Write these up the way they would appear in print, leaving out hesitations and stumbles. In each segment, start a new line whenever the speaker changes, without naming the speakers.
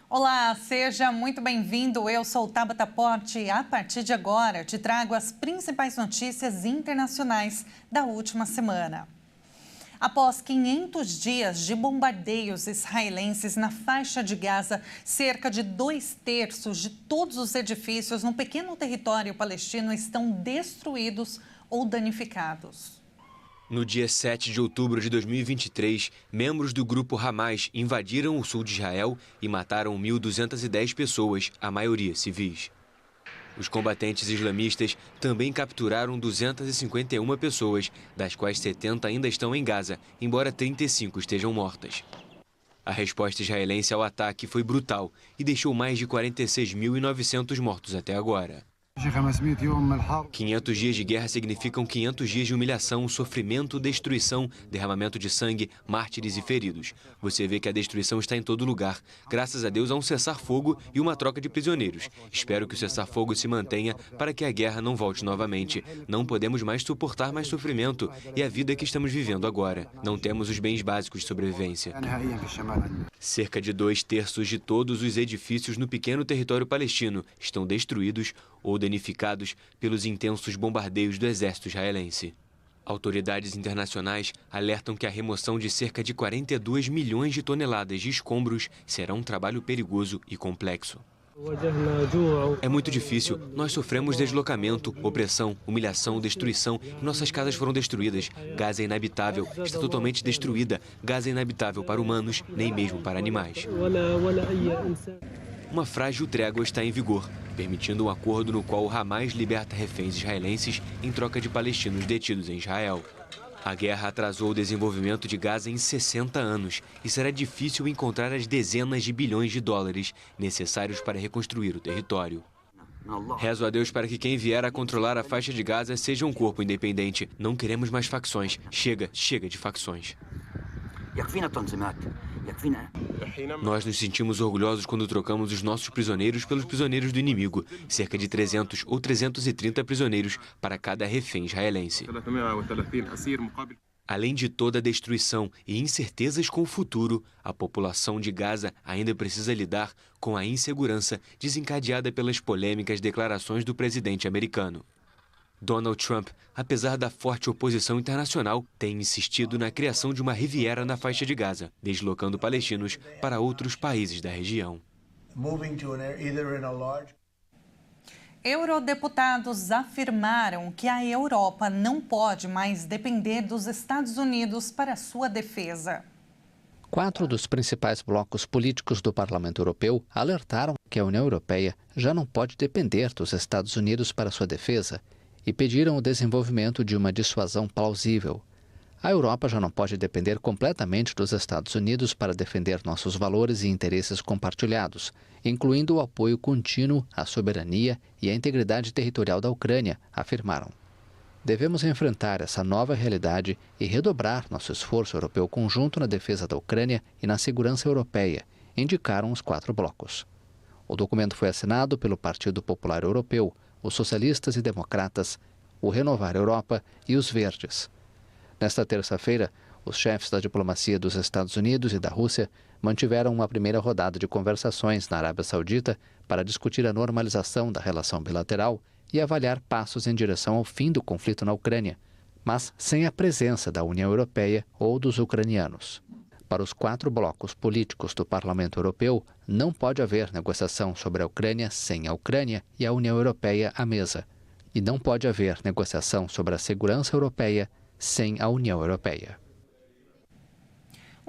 Olá, seja muito bem-vindo. Eu sou Tabata Porte e a partir de agora te trago as principais notícias internacionais da última semana. Após 500 dias de bombardeios israelenses na faixa de Gaza, cerca de 2/3 de todos os edifícios no pequeno território palestino estão destruídos ou danificados.
No dia 7 de outubro de 2023, membros do grupo Hamas invadiram o sul de Israel e mataram 1.210 pessoas, a maioria civis. Os combatentes islamistas também capturaram 251 pessoas, das quais 70 ainda estão em Gaza, embora 35 estejam mortas. A resposta israelense ao ataque foi brutal e deixou mais de 46.900 mortos até agora. 500 dias de guerra significam 500 dias de humilhação, sofrimento, destruição, derramamento de sangue, mártires e feridos. Você vê que a destruição está em todo lugar. Graças a Deus há um cessar-fogo e uma troca de prisioneiros. Espero que o cessar-fogo se mantenha para que a guerra não volte novamente. Não podemos mais suportar mais sofrimento e a vida que estamos vivendo agora. Não temos os bens básicos de sobrevivência. Cerca de 2/3 de todos os edifícios no pequeno território palestino estão destruídos ou danificados pelos intensos bombardeios do exército israelense. Autoridades internacionais alertam que a remoção de cerca de 42 milhões de toneladas de escombros será um trabalho perigoso e complexo. É muito difícil. Nós sofremos deslocamento, opressão, humilhação, destruição. Nossas casas foram destruídas. Gaza é inabitável. Está totalmente destruída. Gaza é inabitável para humanos, nem mesmo para animais. Uma frágil trégua está em vigor, permitindo um acordo no qual o Hamas liberta reféns israelenses em troca de palestinos detidos em Israel. A guerra atrasou o desenvolvimento de Gaza em 60 anos e será difícil encontrar as dezenas de bilhões de dólares necessários para reconstruir o território. Rezo a Deus para que quem vier a controlar a faixa de Gaza seja um corpo independente. Não queremos mais facções. Chega de facções. Nós nos sentimos orgulhosos quando trocamos os nossos prisioneiros pelos prisioneiros do inimigo. Cerca de 300 ou 330 prisioneiros para cada refém israelense. Além de toda a destruição e incertezas com o futuro, a população de Gaza ainda precisa lidar com a insegurança desencadeada pelas polêmicas declarações do presidente americano. Donald Trump, apesar da forte oposição internacional, tem insistido na criação de uma riviera na faixa de Gaza, deslocando palestinos para outros países da região.
Eurodeputados afirmaram que a Europa não pode mais depender dos Estados Unidos para sua defesa.
4 dos principais blocos políticos do Parlamento Europeu alertaram que a União Europeia já não pode depender dos Estados Unidos para sua defesa e pediram o desenvolvimento de uma dissuasão plausível. A Europa já não pode depender completamente dos Estados Unidos para defender nossos valores e interesses compartilhados, incluindo o apoio contínuo à soberania e à integridade territorial da Ucrânia, afirmaram. Devemos enfrentar essa nova realidade e redobrar nosso esforço europeu conjunto na defesa da Ucrânia e na segurança europeia, indicaram os 4 blocos. O documento foi assinado pelo Partido Popular Europeu, os Socialistas e Democratas, o Renovar Europa e os Verdes. Nesta terça-feira, os chefes da diplomacia dos Estados Unidos e da Rússia mantiveram uma primeira rodada de conversações na Arábia Saudita para discutir a normalização da relação bilateral e avaliar passos em direção ao fim do conflito na Ucrânia, mas sem a presença da União Europeia ou dos ucranianos. Para os 4 blocos políticos do Parlamento Europeu, não pode haver negociação sobre a Ucrânia sem a Ucrânia e a União Europeia à mesa. E não pode haver negociação sobre a segurança europeia sem a União Europeia.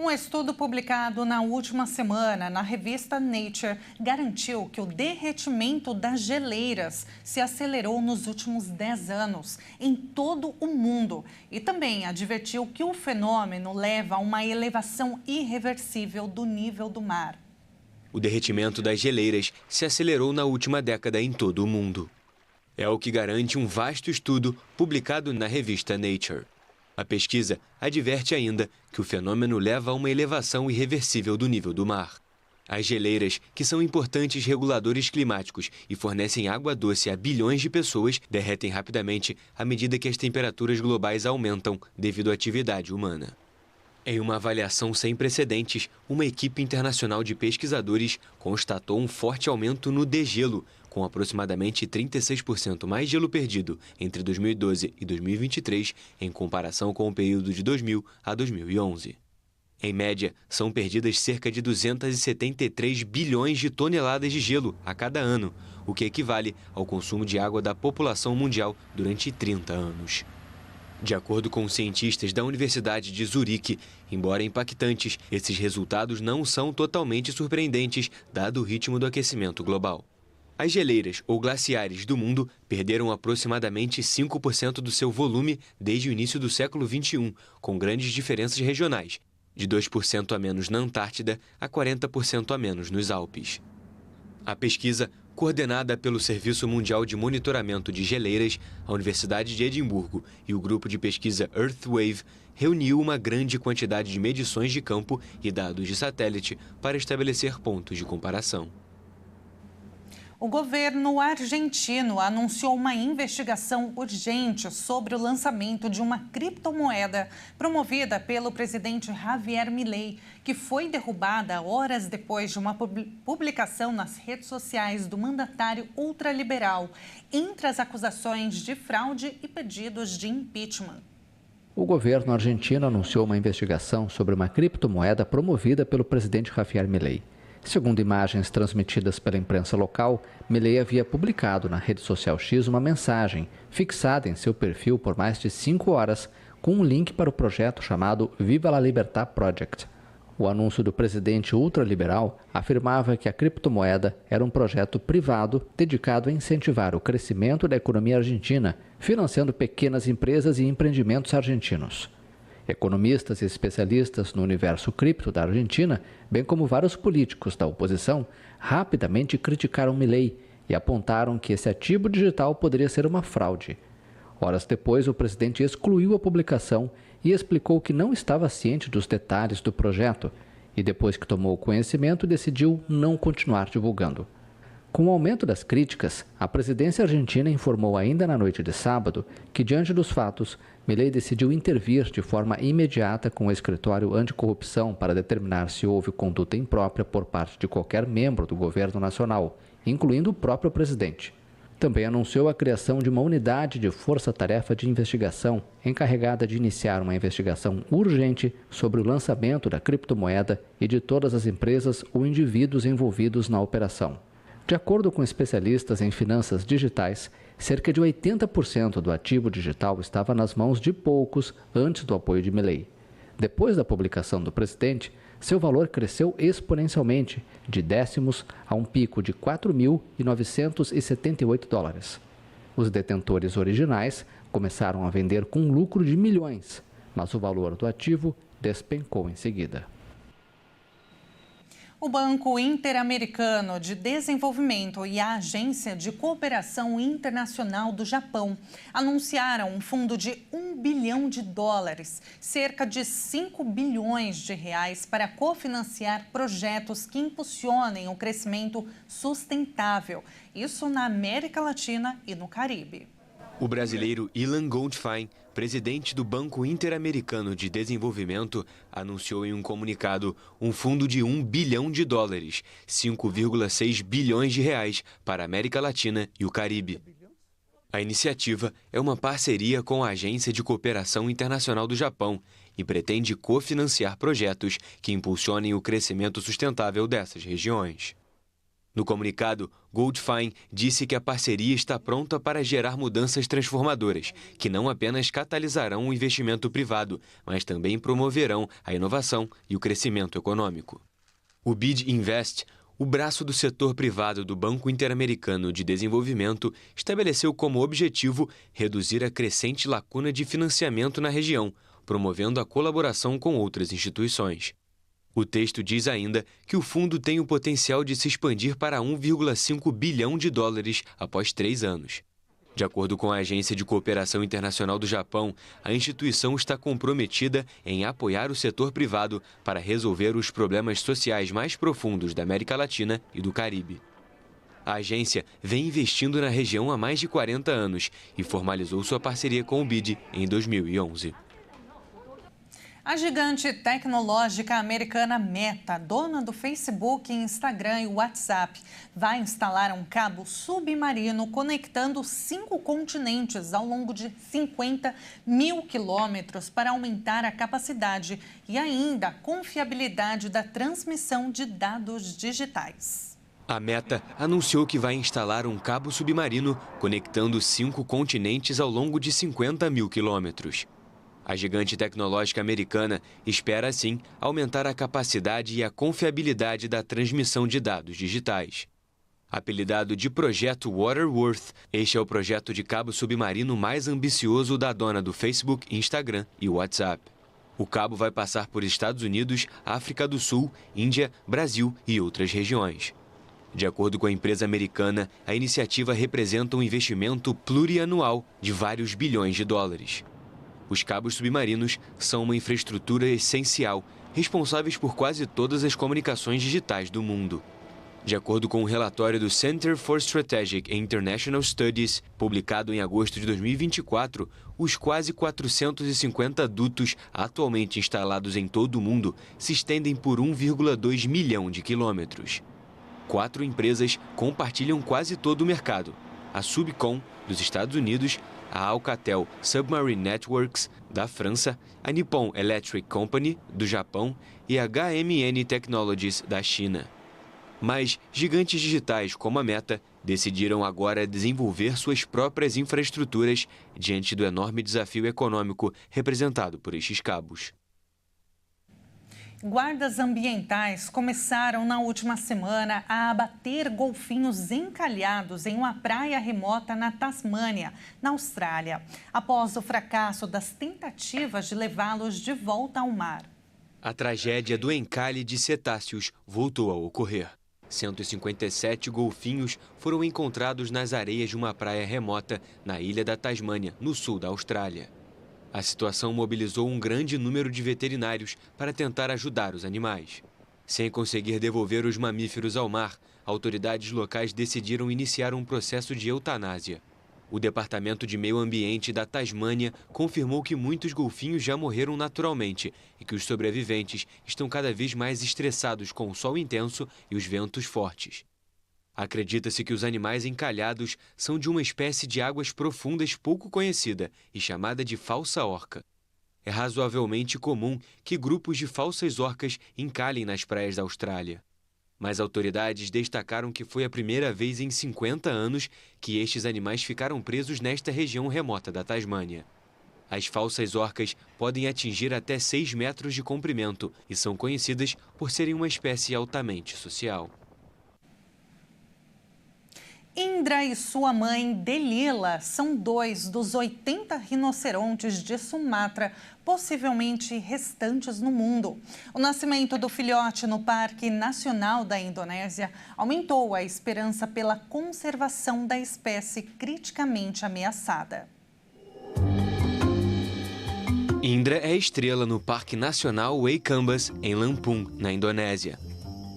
Um estudo publicado na última semana na revista Nature garantiu que o derretimento das geleiras se acelerou nos últimos 10 anos em todo o mundo e também advertiu que o fenômeno leva a uma elevação irreversível do nível do mar.
O derretimento das geleiras se acelerou na última década em todo o mundo. É o que garante um vasto estudo publicado na revista Nature. A pesquisa adverte ainda que o fenômeno leva a uma elevação irreversível do nível do mar. As geleiras, que são importantes reguladores climáticos e fornecem água doce a bilhões de pessoas, derretem rapidamente à medida que as temperaturas globais aumentam devido à atividade humana. Em uma avaliação sem precedentes, uma equipe internacional de pesquisadores constatou um forte aumento no degelo, com aproximadamente 36% mais gelo perdido entre 2012 e 2023, em comparação com o período de 2000 a 2011. Em média, são perdidas cerca de 273 bilhões de toneladas de gelo a cada ano, o que equivale ao consumo de água da população mundial durante 30 anos. De acordo com cientistas da Universidade de Zurique, embora impactantes, esses resultados não são totalmente surpreendentes, dado o ritmo do aquecimento global. As geleiras ou glaciares do mundo perderam aproximadamente 5% do seu volume desde o início do século XXI, com grandes diferenças regionais, de 2% a menos na Antártida a 40% a menos nos Alpes. A pesquisa, coordenada pelo Serviço Mundial de Monitoramento de Geleiras, a Universidade de Edimburgo e o grupo de pesquisa Earthwave, reuniu uma grande quantidade de medições de campo e dados de satélite para estabelecer pontos de comparação.
O governo argentino anunciou uma investigação urgente sobre o lançamento de uma criptomoeda promovida pelo presidente Javier Milei, que foi derrubada horas depois de uma publicação nas redes sociais do mandatário ultraliberal, entre as acusações de fraude e pedidos de impeachment.
O governo argentino anunciou uma investigação sobre uma criptomoeda promovida pelo presidente Javier Milei. Segundo imagens transmitidas pela imprensa local, Milei havia publicado na rede social X uma mensagem fixada em seu perfil por mais de 5 horas com um link para o projeto chamado Viva la Libertad Project. O anúncio do presidente ultraliberal afirmava que a criptomoeda era um projeto privado dedicado a incentivar o crescimento da economia argentina, financiando pequenas empresas e empreendimentos argentinos. Economistas e especialistas no universo cripto da Argentina, bem como vários políticos da oposição, rapidamente criticaram Milei e apontaram que esse ativo digital poderia ser uma fraude. Horas depois, o presidente excluiu a publicação e explicou que não estava ciente dos detalhes do projeto e, depois que tomou conhecimento, decidiu não continuar divulgando. Com o aumento das críticas, a presidência argentina informou ainda na noite de sábado que, diante dos fatos, Milei decidiu intervir de forma imediata com o escritório anticorrupção para determinar se houve conduta imprópria por parte de qualquer membro do governo nacional, incluindo o próprio presidente. Também anunciou a criação de uma unidade de força-tarefa de investigação encarregada de iniciar uma investigação urgente sobre o lançamento da criptomoeda e de todas as empresas ou indivíduos envolvidos na operação. De acordo com especialistas em finanças digitais, cerca de 80% do ativo digital estava nas mãos de poucos antes do apoio de Milei. Depois da publicação do presidente, seu valor cresceu exponencialmente, de décimos a um pico de 4.978 dólares. Os detentores originais começaram a vender com lucro de milhões, mas o valor do ativo despencou em seguida.
O Banco Interamericano de Desenvolvimento e a Agência de Cooperação Internacional do Japão anunciaram um fundo de US$ 1 bilhão, cerca de 5 bilhões de reais, para cofinanciar projetos que impulsionem o crescimento sustentável, isso na América Latina e no Caribe.
O brasileiro Ilan Goldfein, presidente do Banco Interamericano de Desenvolvimento, anunciou em um comunicado um fundo de US$ 1 bilhão, 5,6 bilhões de reais para a América Latina e o Caribe. A iniciativa é uma parceria com a Agência de Cooperação Internacional do Japão e pretende cofinanciar projetos que impulsionem o crescimento sustentável dessas regiões. No comunicado, Goldfein disse que a parceria está pronta para gerar mudanças transformadoras, que não apenas catalisarão o investimento privado, mas também promoverão a inovação e o crescimento econômico. O BID Invest, o braço do setor privado do Banco Interamericano de Desenvolvimento, estabeleceu como objetivo reduzir a crescente lacuna de financiamento na região, promovendo a colaboração com outras instituições. O texto diz ainda que o fundo tem o potencial de se expandir para US$ 1,5 bilhão após 3 anos. De acordo com a Agência de Cooperação Internacional do Japão, a instituição está comprometida em apoiar o setor privado para resolver os problemas sociais mais profundos da América Latina e do Caribe. A agência vem investindo na região há mais de 40 anos e formalizou sua parceria com o BID em 2011.
A gigante tecnológica americana Meta, dona do Facebook, Instagram e WhatsApp, vai instalar um cabo submarino conectando 5 continentes ao longo de 50 mil quilômetros para aumentar a capacidade e ainda a confiabilidade da transmissão de dados digitais.
A Meta anunciou que vai instalar um cabo submarino conectando 5 continentes ao longo de 50 mil quilômetros. A gigante tecnológica americana espera, assim, aumentar a capacidade e a confiabilidade da transmissão de dados digitais. Apelidado de Projeto Waterworth, este é o projeto de cabo submarino mais ambicioso da dona do Facebook, Instagram e WhatsApp. O cabo vai passar por Estados Unidos, África do Sul, Índia, Brasil e outras regiões. De acordo com a empresa americana, a iniciativa representa um investimento plurianual de vários bilhões de dólares. Os cabos submarinos são uma infraestrutura essencial, responsáveis por quase todas as comunicações digitais do mundo. De acordo com um relatório do Center for Strategic and International Studies, publicado em agosto de 2024, os quase 450 dutos atualmente instalados em todo o mundo se estendem por 1,2 milhão de quilômetros. 4 empresas compartilham quase todo o mercado: a Subcom, dos Estados Unidos, a Alcatel Submarine Networks, da França, a Nippon Electric Company, do Japão, e a HMN Technologies, da China. Mas gigantes digitais como a Meta decidiram agora desenvolver suas próprias infraestruturas diante do enorme desafio econômico representado por estes cabos.
Guardas ambientais começaram na última semana a abater golfinhos encalhados em uma praia remota na Tasmânia, na Austrália, após o fracasso das tentativas de levá-los de volta ao mar.
A tragédia do encalhe de cetáceos voltou a ocorrer. 157 golfinhos foram encontrados nas areias de uma praia remota na ilha da Tasmânia, no sul da Austrália. A situação mobilizou um grande número de veterinários para tentar ajudar os animais. Sem conseguir devolver os mamíferos ao mar, autoridades locais decidiram iniciar um processo de eutanásia. O Departamento de Meio Ambiente da Tasmânia confirmou que muitos golfinhos já morreram naturalmente e que os sobreviventes estão cada vez mais estressados com o sol intenso e os ventos fortes. Acredita-se que os animais encalhados são de uma espécie de águas profundas pouco conhecida e chamada de falsa orca. É razoavelmente comum que grupos de falsas orcas encalhem nas praias da Austrália. Mas autoridades destacaram que foi a primeira vez em 50 anos que estes animais ficaram presos nesta região remota da Tasmânia. As falsas orcas podem atingir até 6 metros de comprimento e são conhecidas por serem uma espécie altamente social.
Indra e sua mãe, Delila, são 2 dos 80 rinocerontes de Sumatra, possivelmente restantes no mundo. O nascimento do filhote no Parque Nacional da Indonésia aumentou a esperança pela conservação da espécie criticamente ameaçada.
Indra é estrela no Parque Nacional Waikambas, em Lampung, na Indonésia.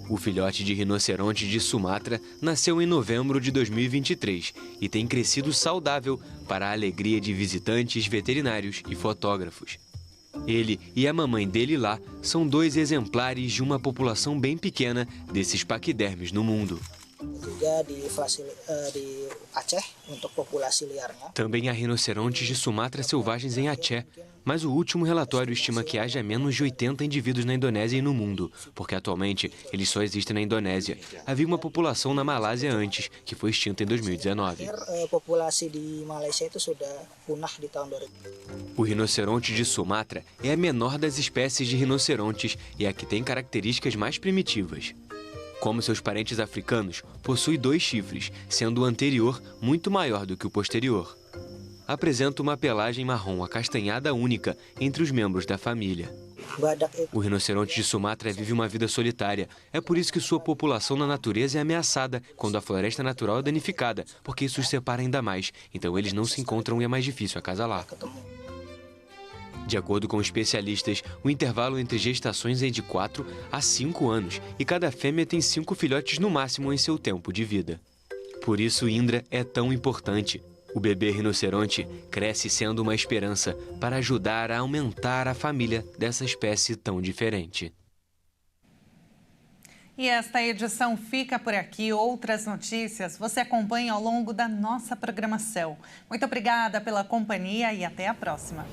O filhote de rinoceronte de Sumatra nasceu em novembro de 2023 e tem crescido saudável para a alegria de visitantes, veterinários e fotógrafos. Ele e a mamãe dele lá são 2 exemplares de uma população bem pequena desses paquidermes no mundo. Também há rinocerontes de Sumatra selvagens em Aceh, mas o último relatório estima que haja menos de 80 indivíduos na Indonésia e no mundo, porque atualmente eles só existem na Indonésia. Havia uma população na Malásia antes, que foi extinta em 2019. O rinoceronte de Sumatra é a menor das espécies de rinocerontes e a que tem características mais primitivas. Como seus parentes africanos, possui 2 chifres, sendo o anterior muito maior do que o posterior. Apresenta uma pelagem marrom acastanhada única entre os membros da família. O rinoceronte de Sumatra vive uma vida solitária. É por isso que sua população na natureza é ameaçada quando a floresta natural é danificada, porque isso os separa ainda mais, então eles não se encontram e é mais difícil acasalar. De acordo com especialistas, o intervalo entre gestações é de 4 a 5 anos e cada fêmea tem 5 filhotes no máximo em seu tempo de vida. Por isso, Indra é tão importante. O bebê rinoceronte cresce sendo uma esperança para ajudar a aumentar a família dessa espécie tão diferente.
E esta edição fica por aqui. Outras notícias você acompanha ao longo da nossa programação. Muito obrigada pela companhia e até a próxima.